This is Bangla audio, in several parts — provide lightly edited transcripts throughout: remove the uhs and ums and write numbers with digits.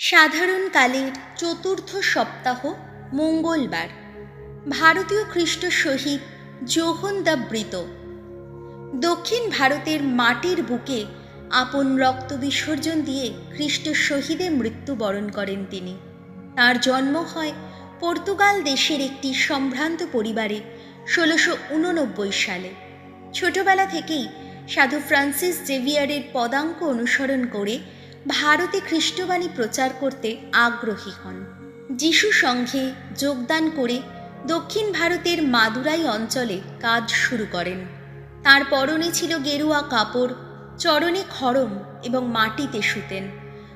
সাধারণকালের চতুর্থ সপ্তাহ মঙ্গলবার ভারতীয় খ্রিস্ট শহীদ যোহন দ্য বৃত। দক্ষিণ ভারতের মাটির বুকে আপন রক্ত বিসর্জন দিয়ে খ্রিস্ট শহীদে মৃত্যুবরণ করেন তিনি। তার জন্ম হয় পর্তুগাল দেশের একটি সম্ভ্রান্ত পরিবারে 1689 সালে। ছোটবেলা থেকেই সাধু ফ্রান্সিস জেভিয়ারের পদাঙ্ক অনুসরণ করে ভারতে খ্রিস্টবাণী প্রচার করতে আগ্রহী হন। যিশু সংঘে যোগদান করে দক্ষিণ ভারতের মাদুরাই অঞ্চলে কাজ শুরু করেন। তার পরনে ছিল গেরুয়া কাপড়, চরণে খড়ম এবং মাটিতে শুতেন।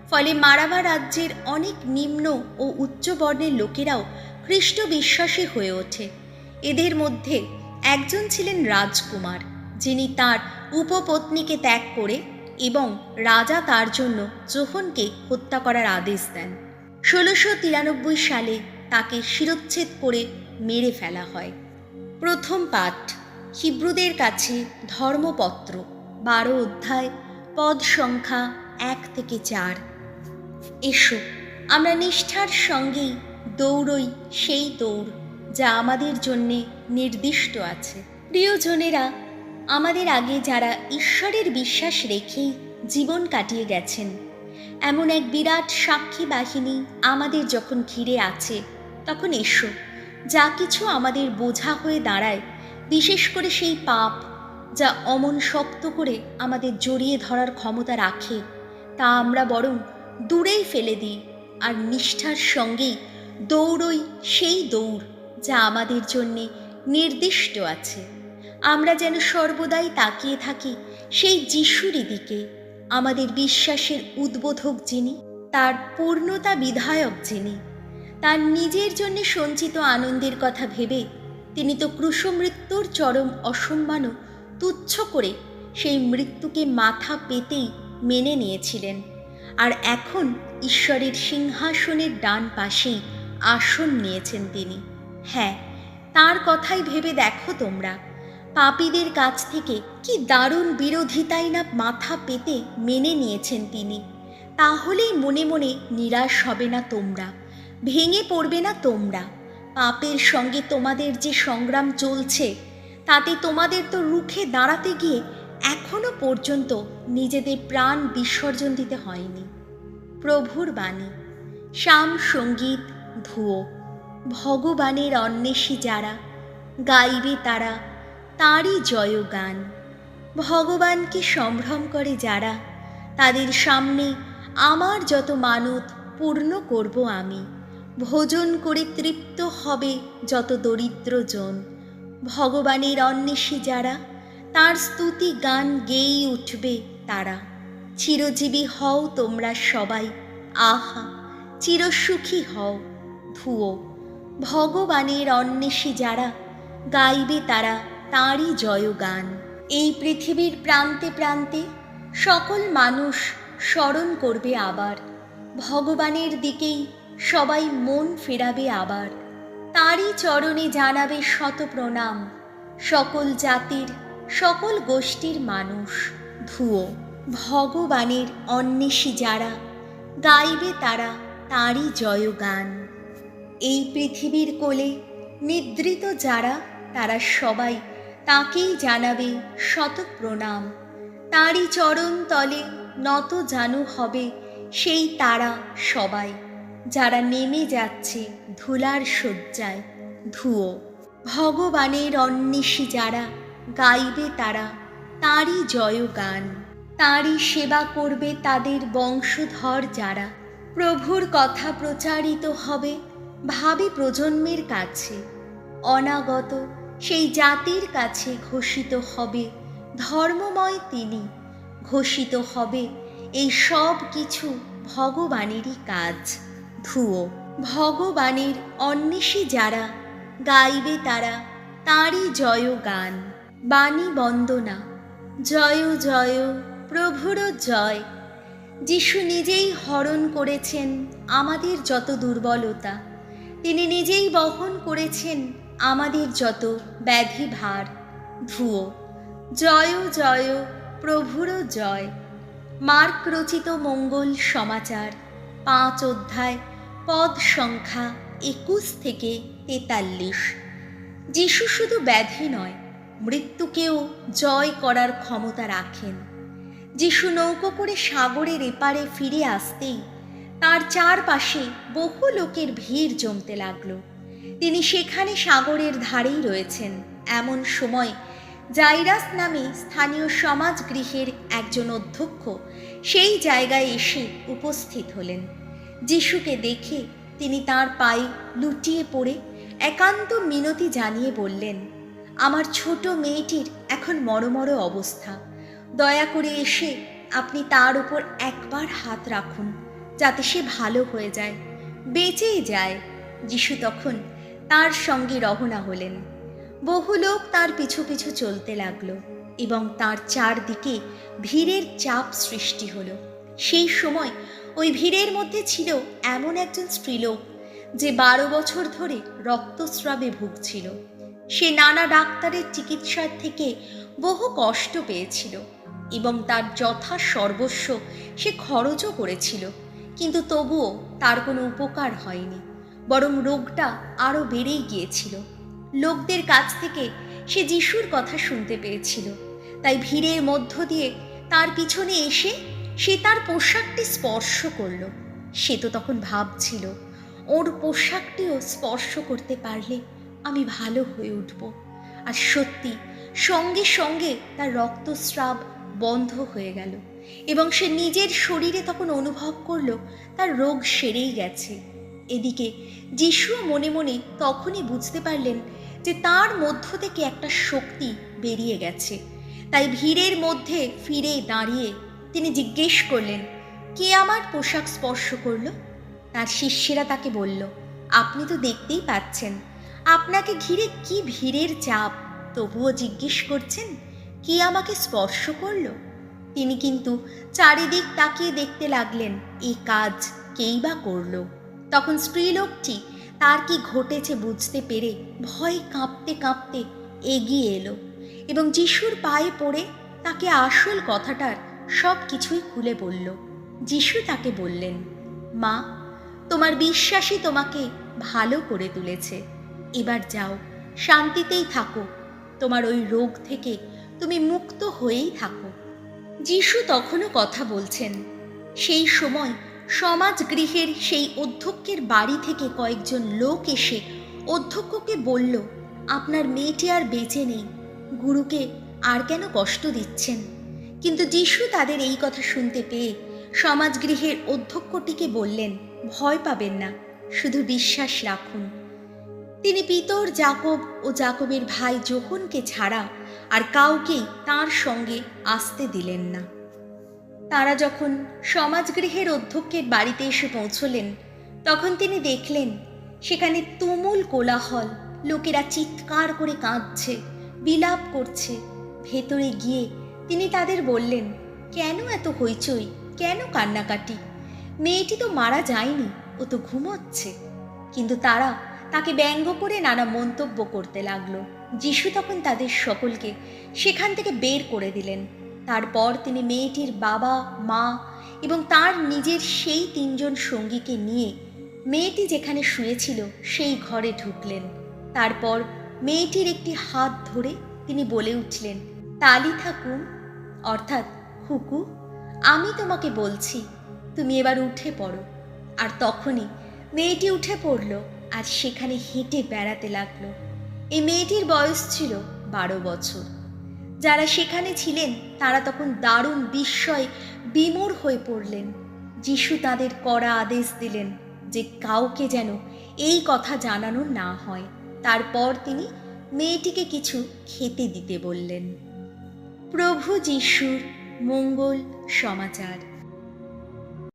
ফলে মারাভা রাজ্যের অনেক নিম্ন ও উচ্চ বর্ণের লোকেরাও খ্রিস্ট বিশ্বাসী হয়ে ওঠে। এদের মধ্যে একজন ছিলেন রাজকুমার, যিনি তার উপপত্নীকে ত্যাগ করে এবং রাজা তার জন্য যোহনকে হত্যা করার আদেশ দেন। 1693 সালে তাকে শিরচ্ছেদ করে মেরে ফেলা হয়। প্রথম পাঠ হিব্রুদের কাছে ধর্মপত্র, 12 অধ্যায়, পদ সংখ্যা 1 থেকে 4। এসো, আমরা নিষ্ঠার সঙ্গেই দৌড়ই সেই দৌড় যা আমাদের জন্যে নির্দিষ্ট আছে। প্রিয়জনেরা, আমাদের আগে যারা ঈশ্বরের বিশ্বাস রেখেই জীবন কাটিয়ে গেছেন, এমন এক বিরাট সাক্ষী বাহিনী আমাদের যখন ঘিরে আছে, তখন এসো, যা কিছু আমাদের বোঝা হয়ে দাঁড়ায়, বিশেষ করে সেই পাপ যা অমন শক্ত করে আমাদের জড়িয়ে ধরার ক্ষমতা রাখে, তা আমরা বরং দূরেই ফেলে দিই আর নিষ্ঠার সঙ্গেই দৌড়ই সেই দৌড় যা আমাদের জন্যে নির্দিষ্ট আছে। আমরা যেন সর্বদাই তাকিয়ে থাকি সেই যিশুরই দিকে, আমাদের বিশ্বাসের উদ্বোধক যিনি, তার পূর্ণতা বিধায়ক যিনি। তার নিজের জন্য সঞ্চিত আনন্দের কথা ভেবে তিনি তো ক্রুশমৃত্যুর চরম অসম্মানও তুচ্ছ করে সেই মৃত্যুকে মাথা পেতেই মেনে নিয়েছিলেন। আর এখন ঈশ্বরের সিংহাসনের ডান পাশেই আসন নিয়েছেন তিনি। হ্যাঁ, তার কথাই ভেবে দেখো তোমরা, পাপীদের কাছ থেকে কি দারুণ বিরোধিতাই না মাথা পেতে মেনে নিয়েছেন তিনি। তাহলেই মনে মনে নিরাশ হবে না তোমরা, ভেঙে পড়বে না তোমরা। পাপের সঙ্গে তোমাদের যে সংগ্রাম চলছে, তাতে তোমাদের তো রুখে দাঁড়াতে গিয়ে এখনো পর্যন্ত নিজেদের প্রাণ বিসর্জন দিতে হয়নি। প্রভুর বাণী, শাম সঙ্গীত ধুয়ো। ভগবানের অন্বেষী যারা, গাইবে তারা তাঁরই জয়গান। ভগবানকে সম্ভ্রম করে যারা, তাদের সামনে আমার যত মানত পূর্ণ করব আমি। ভোজন করে তৃপ্ত হবে যত দরিদ্রজন। ভগবানের অন্বেষী যারা, তাঁর স্তুতি গান গেয়েই উঠবে তারা। চিরজীবী হও তোমরা সবাই, আহা চিরসুখী হও। ধুয়ো। ভগবানের অন্বেষী যারা, গাইবে তারা তাঁরই জয়গান। এই পৃথিবীর প্রান্তে প্রান্তে সকল মানুষ স্মরণ করবে আবার, ভগবানের দিকেই সবাই মন ফেরাবে আবার। তাঁরই চরণে জানাবে শত প্রণাম সকল জাতির, সকল গোষ্ঠীর মানুষ। ধুয়ো। ভগবানের অন্বেষী যারা, গাইবে তারা তাঁরই জয়গান। এই পৃথিবীর কোলে নিদ্রিত যারা, তারা সবাই তাঁকেই জানাবে শত প্রণাম। তাঁরই চরণ তলে নত জানু হবে সেই তারা সবাই, যারা নেমে যাচ্ছে ধুলার শয্যায়। ধুয়ো। ভগবানের অন্বেষী যারা, গাইবে তারা তাঁরই জয়গান। তাঁরই সেবা করবে তাদের বংশধর যারা। প্রভুর কথা প্রচারিত হবে ভাবি প্রজন্মের কাছে। অনাগত সেই জাতির কাছে ঘোষিত হবে ধর্মময় তিনি। ঘোষিত হবে এই সব কিছু ভগবানেরই কাজ। ধুয়ো। ভগবানের অন্বেষী যারা, গাইবে তারা তাঁরই জয়গান। বাণী বন্দনা। জয় জয় প্রভুর জয়। যিশু নিজেই হরণ করেছেন আমাদের যত দুর্বলতা, তিনি নিজেই বহন করেছেন আমাদের যত ব্যাধি ভার। ধুয়ো। জয় জয় প্রভুর জয়। মার্ক রচিত মঙ্গল সমাচার 5 অধ্যায়, পদ সংখ্যা 21 থেকে 43। যিশু শুধু ব্যাধি নয়, মৃত্যুকেও জয় করার ক্ষমতা রাখেন। যিশু নৌকো করে সাগরের এপারে ফিরে আসতেই তার চারপাশে বহু লোকের ভিড় জমতে লাগলো। তিনি সেখানে সাগরের ধারেই রয়েছেন। এমন সময় জাইরাস নামে স্থানীয় সমাজগৃহের একজন অধ্যক্ষ সেই জায়গায় এসে উপস্থিত হলেন। যিশুকে দেখে তিনি তার পায়ে লুটিয়ে পড়ে একান্ত মিনতি জানিয়ে বললেন, আমার ছোট মেয়েটির এখন মরমর অবস্থা, দয়া করে এসে আপনি তার উপর একবার হাত রাখুন, যাতে সে ভালো হয়ে যায়, বেঁচেই যায়। যিশু তখন তার সঙ্গে রওনা হলেন। বহু লোক তার পিছু পিছু চলতে লাগলো এবং তার চারদিকে ভিড়ের চাপ সৃষ্টি হলো। সেই সময় ওই ভিড়ের মধ্যে ছিল এমন একজন স্ত্রীলোক যে 12 বছর ধরে রক্তস্রাবে ভুগছিল। সে নানা ডাক্তারের চিকিৎসার থেকে বহু কষ্ট পেয়েছিল এবং তার যথা সর্বস্ব সে খরচও করেছিল, কিন্তু তবুও তার কোনো উপকার হয়নি, বরং রোগটা আরও বেড়েই গিয়েছিল। লোকদের কাছ থেকে সে যিশুর কথা শুনতে পেয়েছিল, তাই ভিড়ের মধ্য দিয়ে তার পিছনে এসে সে তার পোশাকটি স্পর্শ করল। সে তো তখন ভাবছিল, ওর পোশাকটিও স্পর্শ করতে পারলে আমি ভালো হয়ে উঠব। আর সত্যি সঙ্গে সঙ্গে তার রক্তস্রাব বন্ধ হয়ে গেল এবং সে নিজের শরীরে তখন অনুভব করল তার রোগ সেরেই গেছে। এদিকে যিশুও মনে মনে তখনই বুঝতে পারলেন যে তার মধ্য থেকে একটা শক্তি বেরিয়ে গেছে। তাই ভিড়ের মধ্যে ফিরে দাঁড়িয়ে তিনি জিজ্ঞেস করলেন, কে আমার পোশাক স্পর্শ করলো? তার শিষ্যেরা তাকে বলল, আপনি তো দেখতেই পাচ্ছেন আপনাকে ঘিরে কি ভিড়ের চাপ, তবুও জিজ্ঞেস করছেন কে আমাকে স্পর্শ করলো? তিনি কিন্তু চারিদিক তাকিয়ে দেখতে লাগলেন এই কাজ কেই বা করলো। তখন স্ত্রীলোকটি তার কি ঘটেছে বুঝতে পেরে ভয়ে কাঁপতে কাঁপতে এগিয়ে এলো এবং যিশুর পায়ে পড়ে তাকে আসল কথাটার সব কিছুই খুলে বলল। যিশু তাকে বললেন, মা, তোমার বিশ্বাসই তোমাকে ভালো করে তুলেছে, এবার যাও, শান্তিতেই থাকো, তোমার ওই রোগ থেকে তুমি মুক্ত হয়েই থাকো। যিশু তখনও কথা বলছেন। সেই সময় সমাজগৃহের সেই অধ্যক্ষের বাড়ি থেকে কয়েকজন লোক এসে অধ্যক্ষকে বলল, আপনার মেয়েটি আর বেঁচে নেই, গুরুকে আর কেন কষ্ট দিচ্ছেন? কিন্তু যিশু তাদের এই কথা শুনতে পেয়ে সমাজগৃহের অধ্যক্ষটিকে বললেন, ভয় পাবেন না, শুধু বিশ্বাস রাখুন। তিনি পিতর যাকব ও যাকবের ভাই যোহনকে ছাড়া আর কাউকেই তার সঙ্গে আসতে দিলেন না। তারা যখন সমাজগৃহের অধ্যক্ষের বাড়িতে এসে পৌঁছলেন, তখন তিনি দেখলেন সেখানে তুমুল কোলাহল, লোকেরা চিৎকার করে কাঁদছে, বিলাপ করছে। ভেতরে গিয়ে তিনি তাদের বললেন, কেন এত হইচই, কেন কান্নাকাটি? মেয়েটি তো মারা যায়নি, ও তো ঘুমোচ্ছে। কিন্তু তারা তাকে ব্যঙ্গ করে নানা মন্তব্য করতে লাগলো। যিশু তখন তাদের সকলকে সেখান থেকে বের করে দিলেন। তারপর তিনি মেয়েটির বাবা, মা এবং তার নিজের সেই 3 জন সঙ্গীকে নিয়ে মেয়েটি যেখানে শুয়েছিল সেই ঘরে ঢুকলেন। তারপর মেয়েটির একটি হাত ধরে তিনি বলে উঠলেন, তালিথা কুম, অর্থাৎ খুকু, আমি তোমাকে বলছি, তুমি এবার উঠে পড়ো। আর তখনই মেয়েটি উঠে পড়ল আর সেখানে হেঁটে বেড়াতে লাগলো। এই মেয়েটির বয়স ছিল 12 বছর। যারা সেখানে ছিলেন তারা তখন দারুণ বিস্ময়ে বিমূঢ় হয়ে পড়লেন। যিশু তাদের কড়া আদেশ দিলেন যে কাউকে যেন এই কথা জানানো না হয়। তারপর তিনি মেয়েটিকে কিছু খেতে দিতে বললেন। প্রভু যিশুর মঙ্গল সমাচার।